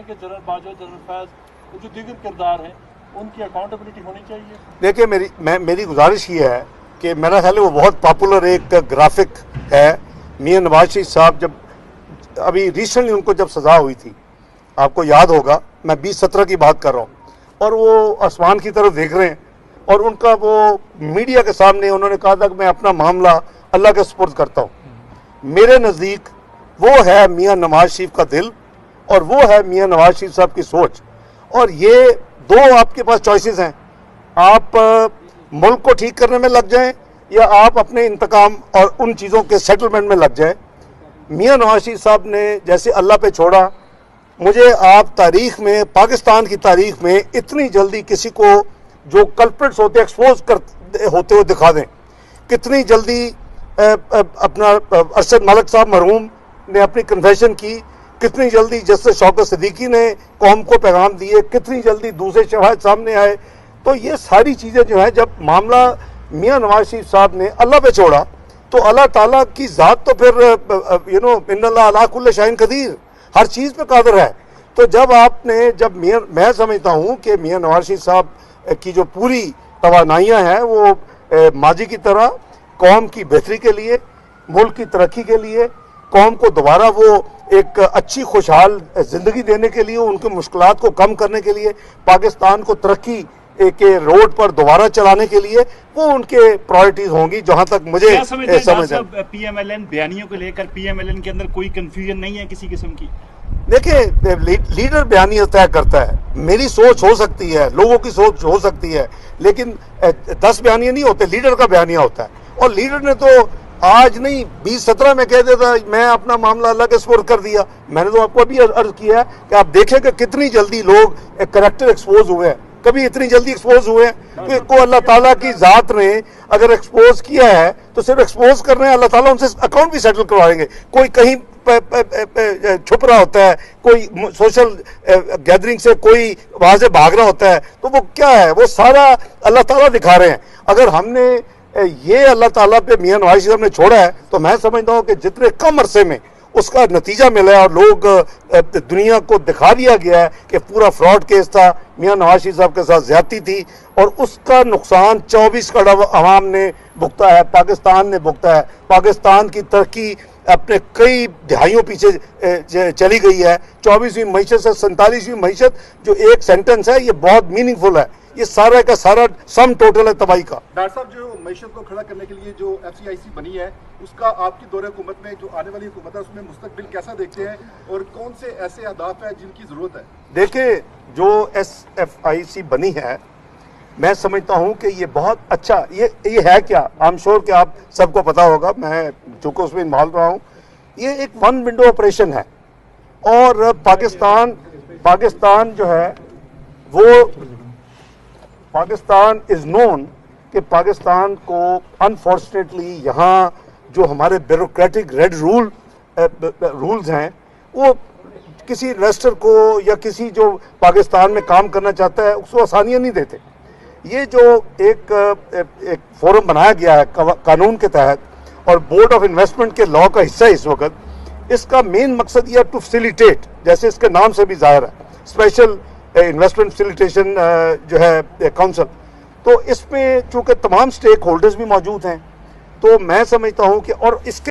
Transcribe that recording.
کہ general Bajwa general فیض جو دیگر کردار ہیں ان کی اکاؤنٹیبلٹی ہونی چاہیے. دیکھیں میری گزارش یہ ہے کہ میرا خیال ہے وہ بہت پاپولر ایک گرافک ہے. میاں نواز شریف صاحب جب ابھی ریسنٹلی ان کو جب سزا ہوئی تھی، آپ کو یاد ہوگا، میں 2017 کی بات کر رہا ہوں، اور وہ آسمان کی طرف دیکھ رہے ہیں اور ان کا وہ میڈیا کے سامنے انہوں نے کہا تھا کہ میں اپنا معاملہ اللہ کے سپرد کرتا ہوں. میرے نزدیک وہ ہے میاں نواز شریف کا دل اور وہ ہے میاں نواز شریف صاحب کی سوچ. اور یہ دو آپ کے پاس چوائسز ہیں، آپ ملک کو ٹھیک کرنے میں لگ جائیں یا آپ اپنے انتقام اور ان چیزوں کے سیٹلمنٹ میں لگ جائیں. میاں نواز شریف صاحب نے جیسے اللہ پہ چھوڑا، مجھے آپ تاریخ میں، پاکستان کی تاریخ میں اتنی جلدی کسی کو جو کلپریٹس ہوتے ایکسپوز ہوتے ہوئے دکھا دیں. کتنی جلدی اپنا ارشد ملک صاحب مرحوم نے اپنی کنفیشن کی، کتنی جلدی جسٹس شوکت صدیقی نے قوم کو پیغام دیے، کتنی جلدی دوسرے شواہد سامنے آئے. تو یہ ساری چیزیں جو ہیں، جب معاملہ میاں نواز شریف صاحب نے اللہ پہ چھوڑا تو اللہ تعالیٰ کی ذات تو پھر ان اللہ علی کل شیء قدیر، ہر چیز پہ قادر ہے. تو جب آپ نے میں سمجھتا ہوں کہ میاں نواز شریف صاحب کی جو پوری توانائیاں ہیں وہ ماضی کی طرح قوم کی بہتری کے لیے، ملک کی ترقی کے لیے، قوم کو دوبارہ وہ ایک اچھی خوشحال زندگی دینے کے لیے، ان کی مشکلات کو کم کرنے کے لیے، پاکستان کو ترقی کے روڈ پر دوبارہ چلانے کے لیے وہ ان کے پرائرٹیز ہوں گی. جہاں تک مجھے سمجھ ہے پی ایم ایل این بیانیوں کو لے کر پی ایم ایل این کے اندر کوئی کنفیوژن نہیں ہے کسی قسم کی؟ دیکھیں، لیڈر بیانیہ طے کرتا ہے. میری سوچ ہو سکتی ہے، لوگوں کی سوچ ہو سکتی ہے، لیکن 10 بیانیہ نہیں ہوتے، لیڈر کا بیانیہ ہوتا ہے. اور لیڈر نے تو آج نہیں 2017 میں کہہ دیتا میں اپنا معاملہ اللہ کے سپرد کر دیا. میں نے تو آپ کو ابھی عرض کیا ہے کہ آپ دیکھیں کہ کتنی جلدی لوگ کریکٹر ایکسپوز ہوئے ہیں. کبھی اتنی جلدی ایکسپوز ہوئے ہیں کہ کو اللہ تعالیٰ کی ذات نے اگر ایکسپوز کیا ہے تو صرف ایکسپوز کر رہے ہیں، اللہ تعالیٰ ان سے اکاؤنٹ بھی سیٹل کروائیں گے. کوئی کہیں چھپ رہا ہوتا ہے، کوئی سوشل گیدرنگ سے کوئی وہاں سے بھاگ رہا ہوتا ہے، تو وہ کیا ہے، وہ سارا اللہ تعالیٰ دکھا رہے ہیں. اگر ہم نے یہ اللہ تعالیٰ پہ میاں نواز شریف نے چھوڑا ہے تو میں سمجھتا ہوں کہ جتنے کم عرصے میں اس کا نتیجہ ملا ہے اور لوگ دنیا کو دکھا دیا گیا ہے کہ پورا فراڈ کیس تھا، میاں نواز شریف صاحب کے ساتھ زیادتی تھی، اور اس کا نقصان 24 کروڑ عوام نے بھگتا ہے، پاکستان نے بھگتا ہے. پاکستان کی ترقی اپنے کئی دہائیوں پیچھے چلی گئی ہے. 24ویں معیشت سے 47ویں معیشت جو ایک سینٹنس ہے، یہ بہت میننگ فل ہے. یہ سارا کا سارا سم ٹوٹل ہے تباہی کا. ڈاکٹر صاحب، جو معیشت کو کھڑا کرنے کے لیے جو FCIC بنی ہے، اس کا آپ کی دور حکومت میں جو آنے والی حکومت ہے اس میں مستقبل کیسا دیکھتے ہیں اور کون سے ایسے اہداف ہیں جن کی ضرورت ہے؟ دیکھیں، جو SFIC بنی ہے، میں سمجھتا ہوں کہ یہ بہت اچھا، یہ ہے کیا، آئی ایم شور کہ آپ سب کو پتا ہوگا، میں چونکہ اس میں انوالو رہا ہوں. یہ ایک ون ونڈو آپریشن ہے. اور پاکستان جو ہے وہ پاکستان از نون کہ پاکستان کو انفارچونیٹلی یہاں جو ہمارے بیوروکریٹک ریڈ رولز ہیں، وہ کسی انویسٹر کو یا کسی جو پاکستان میں کام کرنا چاہتا ہے اس کو آسانیاں نہیں دیتے. یہ جو ایک فورم بنایا گیا ہے قانون کے تحت اور بورڈ آف انویسٹمنٹ کے لا کا حصہ ہے اس وقت، اس کا مین مقصد یہ ہے ٹو فیسیلیٹیٹ، جیسے اس کے نام سے بھی ظاہر ہے، اسپیشل انویسٹمنٹ فیسیلیٹیشن جو ہے کونسل. تو اس میں چونکہ تمام سٹیک ہولڈرز بھی موجود ہیں، تو میں سمجھتا ہوں کہ اور اس کے